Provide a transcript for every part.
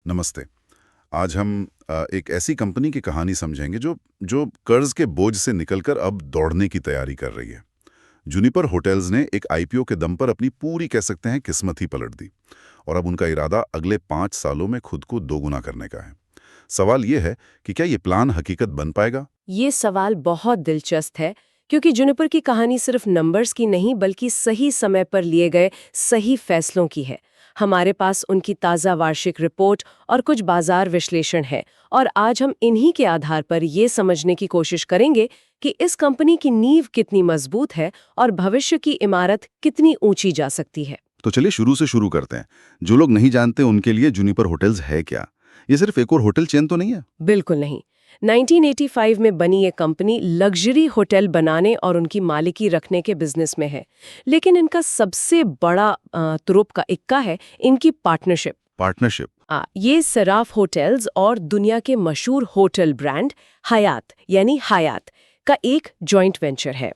नमस्ते। आज हम एक ऐसी कंपनी की कहानी समझेंगे जो जो कर्ज के बोझ से निकलकर अब दौड़ने की तैयारी कर रही है। जुनिपर होटल्स ने एक आईपीओ के दम पर अपनी पूरी कह सकते हैं किस्मत ही पलट दी और अब उनका इरादा अगले 5 सालों में खुद को दोगुना करने का है। सवाल ये है कि क्या ये प्लान हकीकत बन पाएगा? ये सवाल बहुत दिलचस्प है क्योंकि जुनिपर की कहानी सिर्फ नंबर्स की नहीं बल्कि सही समय पर लिए गए सही फैसलों की है। हमारे पास उनकी ताज़ा वार्षिक रिपोर्ट और कुछ बाजार विश्लेषण है और आज हम इन्हीं के आधार पर ये समझने की कोशिश करेंगे कि इस कंपनी की नींव कितनी मजबूत है और भविष्य की इमारत कितनी ऊंची जा सकती है। तो चलिए शुरू से शुरू करते हैं। जो लोग नहीं जानते उनके लिए जुनिपर होटल्स है क्या? ये सिर्फ एक और होटल चेन तो नहीं है? बिल्कुल नहीं। 1985 में बनी ये कंपनी लग्जरी होटल बनाने और उनकी मालिकी रखने के बिजनेस में है। लेकिन इनका सबसे बड़ा तुरुप का इक्का है इनकी पार्टनरशिप। पार्टनरशिप? ये सराफ होटल्स और दुनिया के मशहूर होटल ब्रांड हयात का एक जॉइंट वेंचर है।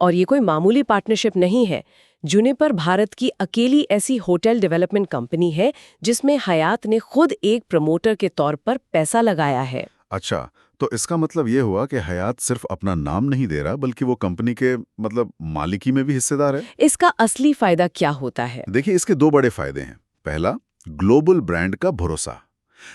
और ये कोई मामूली पार्टनरशिप नहीं है। जुनिपर भारत की अकेली ऐसी होटल डेवलपमेंट कंपनी है जिसमें हयात ने खुद एक प्रमोटर के तौर पर पैसा लगाया है। अच्छा, तो इसका मतलब ये हुआ कि हयात सिर्फ अपना नाम नहीं दे रहा बल्कि वो कंपनी के मालिकी में भी हिस्सेदार है। इसका असली फायदा क्या होता है? देखिए, इसके दो बड़े फायदे हैं। पहला, ग्लोबल ब्रांड का भरोसा।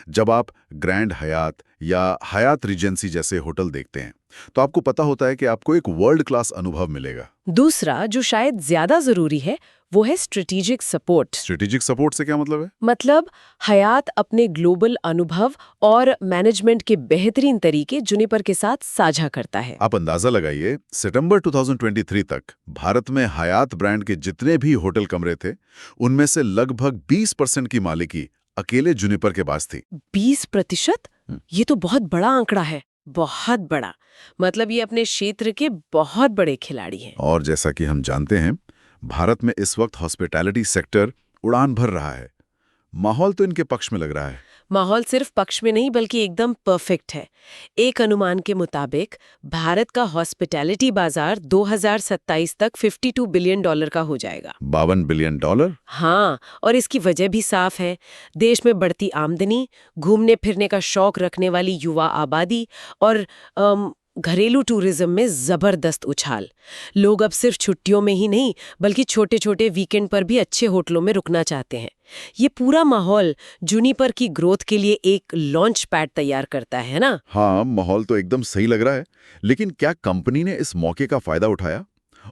जब आप ग्रैंड हयात या हयात रिजेंसी जैसे होटल देखते हैं तो आपको पता होता है कि आपको एक वर्ल्ड क्लास अनुभव मिलेगा। दूसरा, जो शायद ज्यादा जरूरी है, वो है स्ट्रेटेजिक सपोर्ट। स्ट्रेटेजिक सपोर्ट से क्या मतलब है? मतलब हयात अपने ग्लोबल अनुभव और मैनेजमेंट के बेहतरीन तरीके जुनिपर के साथ साझा करता है। आप अंदाजा लगाइए, सितंबर 2023 तक भारत में हयात ब्रांड के जितने भी होटल कमरे थे उनमें से लगभग 20% की मालिकी अकेले जुनिपर के पास थी। 20%? ये तो बहुत बड़ा आंकड़ा है। बहुत बड़ा। मतलब ये अपने क्षेत्र के बहुत बड़े खिलाड़ी हैं। और जैसा कि हम जानते हैं, भारत में इस वक्त हॉस्पिटैलिटी सेक्टर उड़ान भर रहा है। माहौल तो इनके पक्ष में लग रहा है। माहौल सिर्फ पक्ष में नहीं बल्कि एकदम परफेक्ट है। एक अनुमान के मुताबिक भारत का हॉस्पिटैलिटी बाजार 2027 तक $52 बिलियन का हो जाएगा। $52 बिलियन? हाँ, और इसकी वजह भी साफ है। देश में बढ़ती आमदनी, घूमने फिरने का शौक रखने वाली युवा आबादी और घरेलू टूरिज्म में जबरदस्त उछाल। लोग अब सिर्फ छुट्टियों में ही नहीं बल्कि छोटे छोटे वीकेंड पर भी अच्छे होटलों में रुकना चाहते हैं। ये पूरा माहौल जुनिपर की ग्रोथ के लिए एक लॉन्च पैड तैयार करता है ना? हाँ, माहौल तो एकदम सही लग रहा है। लेकिन क्या कंपनी ने इस मौके का फायदा उठाया?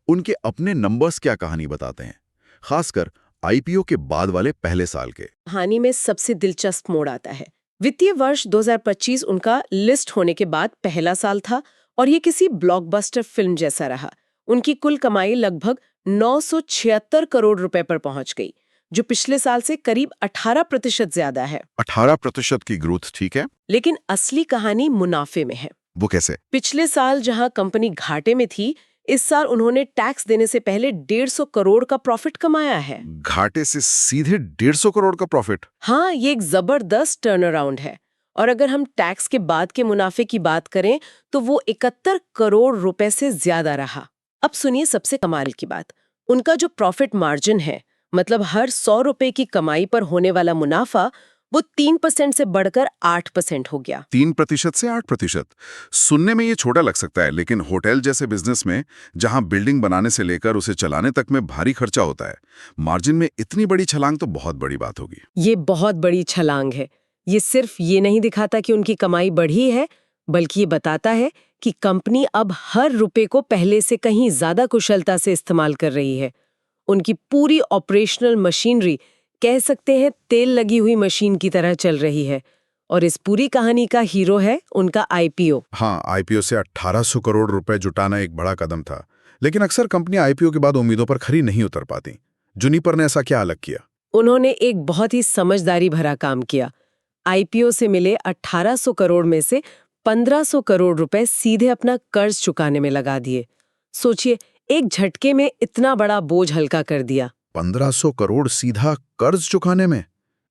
उनके अपने नंबर्स क्या कहानी बताते हैं, खासकर आईपीओ के बाद वाले पहले साल के? कहानी में सबसे दिलचस्प मोड़ आता है। वित्तीय वर्ष 2025 उनका लिस्ट होने के बाद पहला साल था और ये किसी ब्लॉकबस्टर फिल्म जैसा रहा। उनकी कुल कमाई लगभग 976 करोड़ रुपए पर पहुंच गई, जो पिछले साल से करीब 18% ज्यादा है। 18% की ग्रोथ ठीक है। लेकिन असली कहानी मुनाफे में है। वो कैसे? पिछले साल जहां कंपनी घाटे में थी, इस साल उन्होंने टैक्स देने से पहले 150 करोड़ का प्रॉफिट कमाया है। घाटे से सीधे 150 करोड़ का प्रॉफिट? हाँ, ये एक जबरदस्त टर्न अराउंड है। और अगर हम टैक्स के बाद के मुनाफे की बात करें तो वो 71 करोड़ रुपए से ज्यादा रहा। अब सुनिए सबसे कमाल की बात। उनका जो प्रॉफिट मार्जिन है, मतलब हर 100 रुपए की कमाई पर होने वाला मुनाफा, वो 3% से बढ़कर 8% हो गया। 3% से 8%? सुनने में ये छोटा लग सकता है, लेकिन होटल जैसे बिजनेस में जहां बिल्डिंग बनाने से लेकर उसे चलाने तक में भारी खर्चा होता है, मार्जिन में इतनी बड़ी छलांग तो बहुत बड़ी बात होगी। ये बहुत बड़ी छलांग है। ये सिर्फ ये नहीं दिखाता कि उनकी कमाई बढ़ी है, बल्कि ये बताता है कि कंपनी अब हर रुपए को पहले से कहीं ज्यादा कुशलता से इस्तेमाल कर रही है। उनकी पूरी ऑपरेशनल मशीनरी, कह सकते हैं तेल लगी हुई मशीन की तरह चल रही है। और इस पूरी कहानी का हीरो है उनका आईपीओ। हाँ, आईपीओ से 1800 करोड़ रुपए जुटाना एक बड़ा कदम था, लेकिन अक्सर कंपनी आईपीओ के बाद उम्मीदों पर खरी नहीं उतर पाती। जुनिपर ने ऐसा क्या अलग किया? उन्होंने एक बहुत ही समझदारी भरा काम किया। आईपीओ से मिले 1800 करोड़ में से 1500 करोड़ रुपए सीधे अपना कर्ज चुकाने में लगा दिए। सोचिए, एक झटके में इतना बड़ा बोझ हल्का कर दिया। 1500 करोड़ सीधा कर्ज चुकाने में?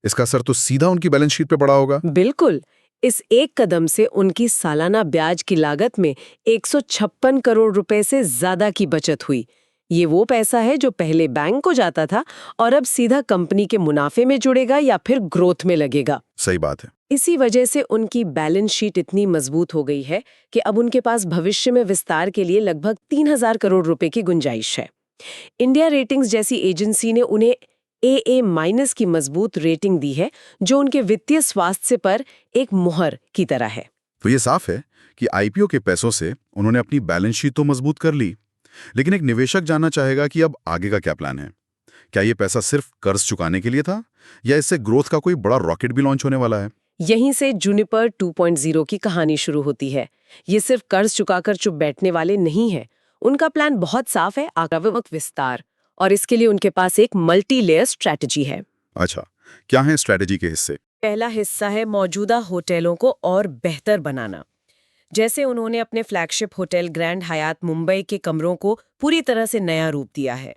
इसका असर तो सीधा उनकी बैलेंस शीट पे पड़ा होगा। बिल्कुल। इस एक कदम से उनकी सालाना ब्याज की लागत में 156 करोड़ रुपए से ज्यादा की बचत हुई। ये वो पैसा है जो पहले बैंक को जाता था और अब सीधा कंपनी के मुनाफे में जुड़ेगा या फिर ग्रोथ में लगेगा। सही बात है। इसी वजह से उनकी बैलेंस शीट इतनी मजबूत हो गई है कि अब उनके पास भविष्य में विस्तार के लिए लगभग 3,000 करोड़ रुपए की गुंजाइश है। इंडिया रेटिंग्स जैसी एजेंसी ने उन्हें AA- की मजबूत रेटिंग दी है, जो उनके वित्तीय स्वास्थ्य पर एक मुहर की तरह है। तो ये साफ है कि आईपीओ के पैसों से उन्होंने अपनी बैलेंस शीट तो मजबूत कर ली, लेकिन एक निवेशक जानना चाहेगा कि अब आगे का क्या प्लान है। क्या ये पैसा सिर्फ कर्ज चुकाने के लिए था, या इससे ग्रोथ का कोई बड़ा रॉकेट भी लॉन्च होने वाला है? यहीं से जूनिपर 2.0 की कहानी शुरू होती है। ये सिर्फ कर्ज चुकाकर चुप बैठने वाले नहीं हैं। उनका प्लान बहुत साफ है, आक्रामक विस्तार, और इसके लिए उनके पास एक मल्टी लेयर स्ट्रैटेजी है। अच्छा, क्या है स्ट्रैटेजी के हिस्से? पहला हिस्सा है मौजूदा होटलों को और बेहतर बनाना। जैसे उन्होंने अपने फ्लैगशिप होटल ग्रैंड हयात मुंबई के कमरों को पूरी तरह से नया रूप दिया है।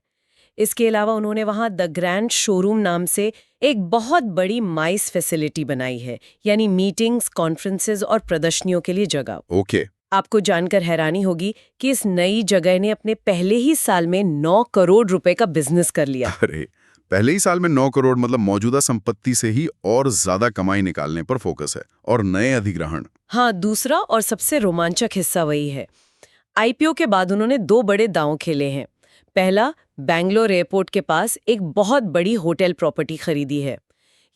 इसके अलावा उन्होंने वहां द ग्रैंड शोरूम नाम से एक बहुत बड़ी माइस फैसिलिटी बनाई है, यानी मीटिंग्स, कॉन्फ्रेंसेस और प्रदर्शनियों के लिए जगह। ओके। आपको जानकर हैरानी होगी कि इस नई जगह ने अपने पहले ही साल में 9 करोड़ रुपए का बिजनेस कर लिया। अरे, पहले ही साल में 9 करोड़, मतलब मौजूदा संपत्ति से ही और ज्यादा कमाई निकालने पर फोकस है। और नए अधिग्रहण। हाँ, दूसरा और सबसे रोमांचक हिस्सा वही है। आईपीओ के बाद उन्होंने 2 बड़े दांव खेले हैं। पहला, बैंगलोर एयरपोर्ट के पास एक बहुत बड़ी होटल प्रॉपर्टी खरीदी है।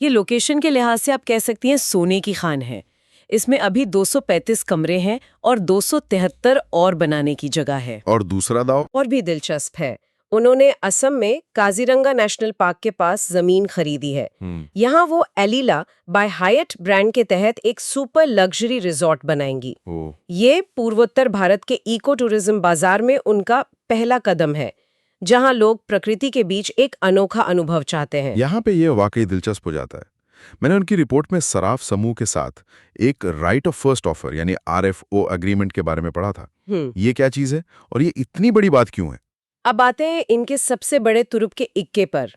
ये लोकेशन के लिहाज से आप कह सकती हैं सोने की खान है। इसमें अभी 235 कमरे हैं और 273 और बनाने की जगह है। और दूसरा दाव? और भी दिलचस्प है, उन्होंने असम में काजीरंगा नेशनल पार्क के पास जमीन खरीदी है। यहाँ वो एलिला बाय हायट ब्रांड के तहत एक सुपर लग्जरी रिजॉर्ट बनाएंगी। ये पूर्वोत्तर भारत के इको टूरिज्म बाजार में उनका पहला कदम है, जहाँ लोग प्रकृति के बीच एक अनोखा अनुभव चाहते हैं। यहाँ पे ये वाकई दिलचस्प हो जाता है। मैंने उनकी रिपोर्ट में सराफ समूह के साथ एक राइट ऑफ फर्स्ट ऑफर यानी RFO एग्रीमेंट के बारे में पढ़ा था। ये क्या चीज है और ये इतनी बड़ी बात क्यों है? अब आते हैं इनके सबसे बड़े तुरुप के इक्के पर।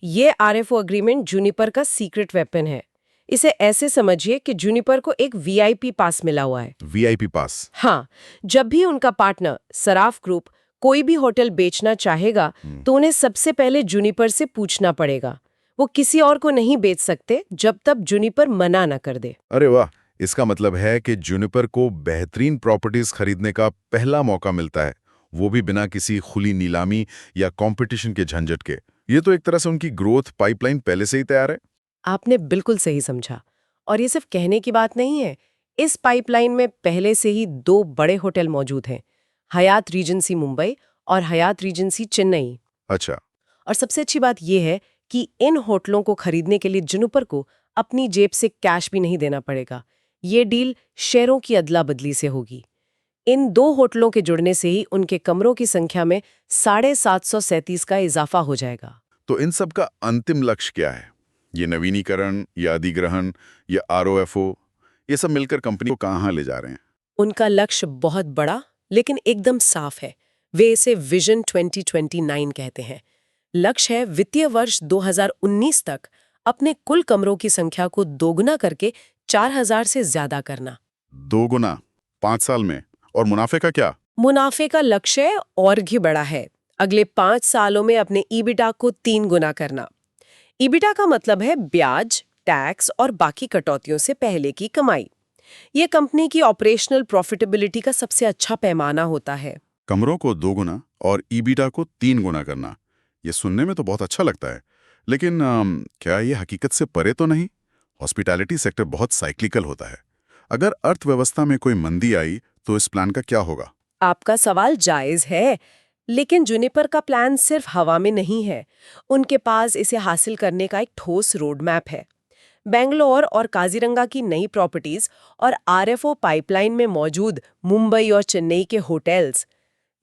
ये RFO एग्रीमेंट जूनिपर का सीक्रेट वेपन है। इसे ऐसे समझिए कि जूनिपर को एक VIP पास मिला हुआ है। VIP पास? हाँ, जब भी उनका पार्टनर सराफ ग्रुप कोई भी होटल बेचना चाहेगा तो उन्हें सबसे पहले जूनिपर से पूछना पड़ेगा। वो किसी और को नहीं बेच सकते जब तक जूनिपर मना न कर दे। अरे वाह, इसका मतलब है कि जूनिपर को बेहतरीन प्रॉपर्टीज खरीदने का पहला मौका मिलता है, वो भी बिना किसी खुली नीलामी या कंपटीशन के झंझट के। ये तो एक तरह से उनकी ग्रोथ पाइपलाइन पहले से ही तैयार है। आपने बिल्कुल सही समझा। और ये सिर्फ कहने की बात नहीं है। इस पाइपलाइन में पहले से ही 2 बड़े होटल मौजूद हैं, हयात रीजेंसी मुंबई और हयात रीजेंसी चेन्नई। अच्छा। और सबसे अच्छी बात यह है कि इन होटलों को खरीदने के लिए जूनिपर को अपनी जेब से कैश भी नहीं देना पड़ेगा। ये डील शेयरों की अदला बदली से होगी। इन 2 होटलों के जुड़ने से ही उनके कमरों की संख्या में 737 का इजाफा हो जाएगा। तो इन सब का अंतिम लक्ष्य क्या है? ये नवीनीकरण या अधिग्रहण या ROFO, ये सब मिलकर कंपनी को कहाँ ले जा रहे हैं? उनका लक्ष्य बहुत बड़ा लेकिन एकदम साफ है। वे इसे विजन 2029 कहते हैं। लक्ष्य है वित्तीय वर्ष 2019 तक अपने कुल कमरों की संख्या को दोगुना करके 4,000 से ज्यादा करना। 2 गुना 5 साल में? और मुनाफे का क्या? मुनाफे का लक्ष्य और भी बड़ा है। अगले 5 सालों में अपने ईबिटा को 3 गुना करना। ईबिटा का मतलब है ब्याज, टैक्स और बाकी कटौतियों से पहले की कमाई। ये कंपनी की ऑपरेशनल प्रॉफिटेबिलिटी का सबसे अच्छा पैमाना होता है। कमरों को 2 गुना और ईबिटा को 3 गुना करना, ये सुनने में तो बहुत अच्छा लगता है, लेकिन क्या ये हकीकत से परे तो नहीं? हॉस्पिटैलिटी सेक्टर बहुत साइक्लिकल होता है। अगर अर्थव्यवस्था में कोई मंदी आई तो इस प्लान का क्या होगा? आपका सवाल जायज है, लेकिन जूनिपर का प्लान सिर्फ हवा में नहीं है। उनके पास इसे हासिल करने का एक ठोस रोड मैप है। बेंगलोर और काजीरंगा की नई प्रॉपर्टीज और RFO पाइपलाइन में मौजूद मुंबई और चेन्नई के होटल्स,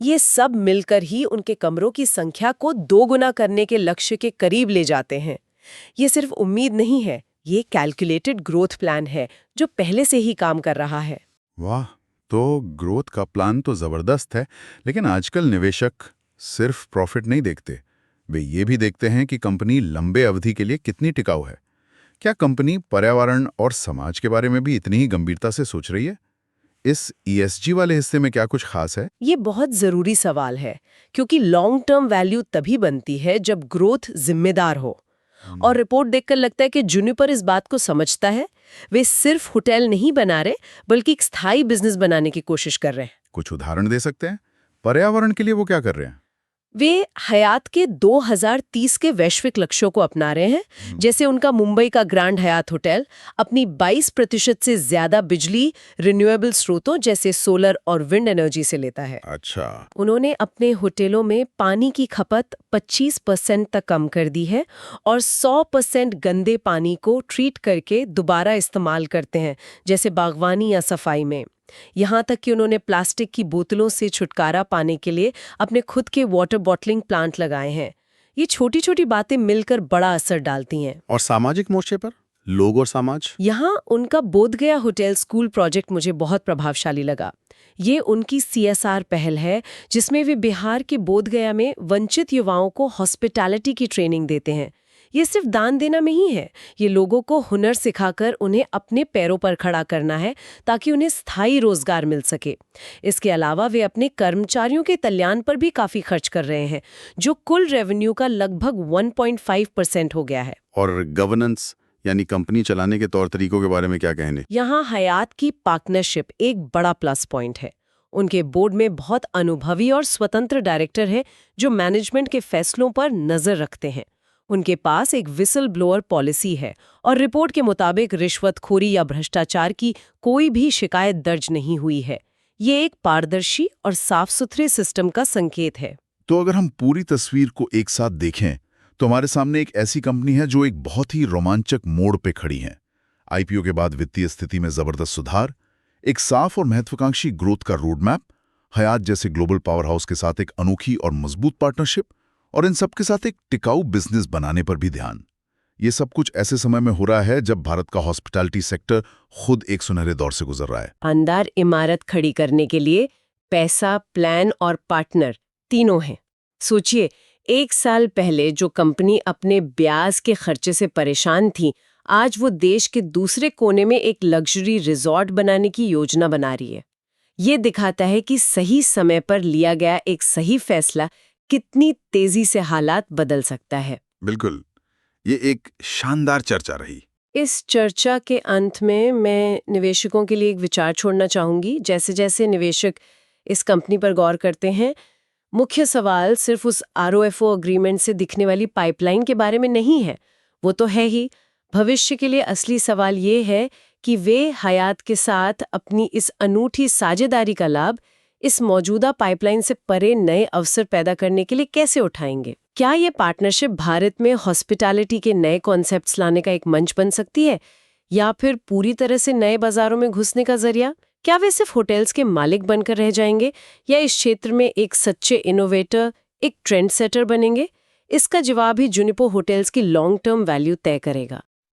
ये सब मिलकर ही उनके कमरों की संख्या को 2 गुना करने के लक्ष्य के करीब ले जाते हैं। ये सिर्फ उम्मीद नहीं है, ये कैलकुलेटेड ग्रोथ प्लान है जो पहले से ही काम कर रहा है। वाह, तो ग्रोथ का प्लान तो जबरदस्त है, लेकिन आजकल निवेशक सिर्फ प्रॉफिट नहीं देखते, वे ये भी देखते हैं कि कंपनी लंबे अवधि के लिए कितनी टिकाऊ है। क्या कंपनी पर्यावरण और समाज के बारे में भी इतनी ही गंभीरता से सोच रही है? इस ESG वाले हिस्से में क्या कुछ खास है? ये बहुत जरूरी सवाल है, क्योंकि लॉन्ग टर्म वैल्यू तभी बनती है जब ग्रोथ जिम्मेदार हो। और रिपोर्ट देखकर लगता है कि जुनिपर इस बात को समझता है। वे सिर्फ होटल नहीं बना रहे, बल्कि एक स्थायी बिजनेस बनाने की कोशिश कर रहे हैं। कुछ उदाहरण दे सकते हैं? पर्यावरण के लिए वो क्या कर रहे हैं? वे हयात के 2030 के वैश्विक लक्ष्यों को अपना रहे हैं। जैसे उनका मुंबई का ग्रैंड हयात होटल अपनी 22% से ज्यादा बिजली रिन्यूएबल स्रोतों जैसे सोलर और विंड एनर्जी से लेता है। अच्छा। उन्होंने अपने होटलों में पानी की खपत 25% तक कम कर दी है और 100% गंदे पानी को ट्रीट करके दोबारा इस्तेमाल करते हैं, जैसे बागवानी या सफाई में। यहाँ तक कि उन्होंने प्लास्टिक की बोतलों से छुटकारा पाने के लिए अपने खुद के वाटर बॉटलिंग प्लांट लगाए हैं। ये छोटी छोटी बातें मिलकर बड़ा असर डालती हैं। और सामाजिक मोर्चे पर लोग और समाज? यहाँ उनका बोधगया होटल स्कूल प्रोजेक्ट मुझे बहुत प्रभावशाली लगा। ये उनकी CSR पहल है, जिसमें वे बिहार के बोधगया में वंचित युवाओं को हॉस्पिटैलिटी की ट्रेनिंग देते हैं। ये सिर्फ दान देना नहीं है, ये लोगों को हुनर सिखाकर उन्हें अपने पैरों पर खड़ा करना है, ताकि उन्हें स्थायी रोजगार मिल सके। इसके अलावा वे अपने कर्मचारियों के कल्याण पर भी काफी खर्च कर रहे हैं, जो कुल रेवेन्यू का लगभग 1.5% हो गया है। और गवर्नेंस यानी कंपनी चलाने के तौर तरीकों के बारे में क्या कहने? यहाँ हयात की पार्टनरशिप एक बड़ा प्लस पॉइंट है। उनके बोर्ड में बहुत अनुभवी और स्वतंत्र डायरेक्टर हैं, जो मैनेजमेंट के फैसलों पर नजर रखते हैं। उनके पास एक विसल ब्लोअर पॉलिसी है और रिपोर्ट के मुताबिक रिश्वतखोरी या भ्रष्टाचार की कोई भी शिकायत दर्ज नहीं हुई है। ये एक पारदर्शी और साफ सुथरे सिस्टम का संकेत है। तो अगर हम पूरी तस्वीर को एक साथ देखें तो हमारे सामने एक ऐसी कंपनी है जो एक बहुत ही रोमांचक मोड़ पे खड़ी है। IPO के बाद वित्तीय स्थिति में जबरदस्त सुधार, एक साफ और महत्वाकांक्षी ग्रोथ का रोड मैप, हयात जैसे ग्लोबल पावर हाउस के साथ एक अनोखी और मजबूत पार्टनरशिप, और इन सब के साथ एक टिकाऊ बिजनेस बनाने पर भी ध्यान। ये सब कुछ ऐसे समय में हो रहा है जब भारत का हॉस्पिटैलिटी सेक्टर खुद एक सुनहरे दौर से गुजर रहा है। शानदार इमारत खड़ी करने के लिए पैसा, प्लान और पार्टनर तीनों हैं। सोचिए, 1 साल पहले जो कंपनी अपने ब्याज के खर्चे से परेशान थी, आज वो देश के दूसरे कोने में एक लग्जरी रिजॉर्ट बनाने की योजना बना रही है। ये दिखाता है कि सही समय पर लिया गया एक सही फैसला कितनी तेजी से हालात बदल सकता है। बिल्कुल, ये एक शानदार चर्चा रही। इस चर्चा के अंत में मैं निवेशकों के लिए एक विचार छोड़ना चाहूंगी। जैसे जैसे निवेशक इस कंपनी पर गौर करते हैं, मुख्य सवाल सिर्फ उस ROFO अग्रीमेंट से दिखने वाली पाइपलाइन के बारे में नहीं है, वो तो है ही। भविष्य के लिए असली सवाल ये है कि वे हयात के साथ अपनी इस अनूठी साझेदारी का लाभ इस मौजूदा पाइपलाइन से परे नए अवसर पैदा करने के लिए कैसे उठाएंगे। क्या ये पार्टनरशिप भारत में हॉस्पिटैलिटी के नए कॉन्सेप्ट्स लाने का एक मंच बन सकती है, या फिर पूरी तरह से नए बाजारों में घुसने का जरिया? क्या वे सिर्फ होटल्स के मालिक बनकर रह जाएंगे, या इस क्षेत्र में एक सच्चे इनोवेटर, एक ट्रेंड सेटर बनेंगे? इसका जवाब ही जुनिपर होटल्स की लॉन्ग टर्म वैल्यू तय करेगा।